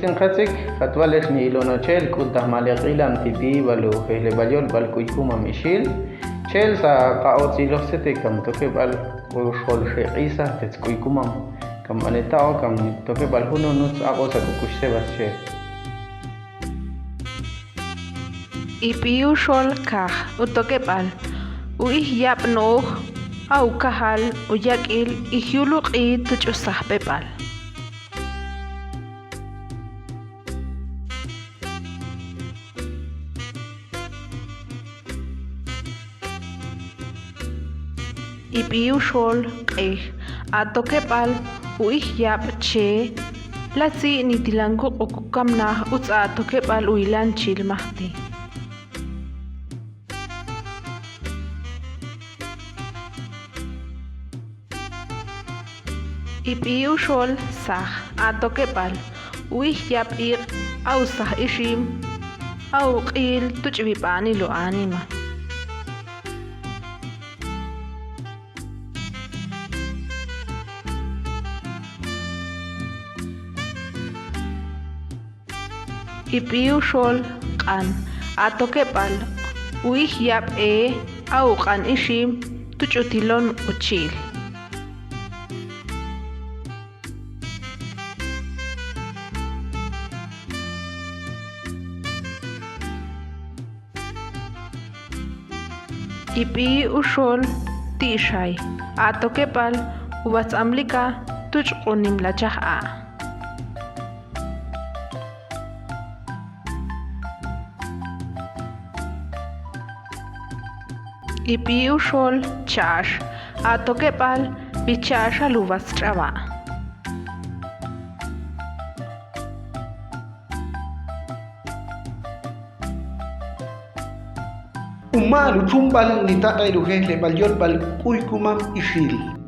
Itin khatsik katwales ni ilono chel kuntah malik ilam tipi balu hele balyol bal kuy kumam Ixil chel sa kaotsilos sete kam toke bal ushol isa tetz kuy kumam kam anetao kam toke bal huno nuts ako sa kukush sebas che ipiu shol kah utoke bal uih yap no au kahal uyakil ihyuluq tuchusah bebal ipiu shol atoke bal uih yap che latsi nitilangu ukukamna utsa atoke bal uilan chil mahti ipiu shol sah atoke bal uih yap au sah ishim au qil tuchbibani lo anima ipiu shol qan atoke bal uih yap au qan ishim tuchutilon uchil ipiu shol tishay atoke bal uwats amlika tuchqunim lachah ipiu shol chash atoke bal bichasha luvas trawa Umalu chumbal ni tatay ruhe le balyol bal kuy kumam Ixil.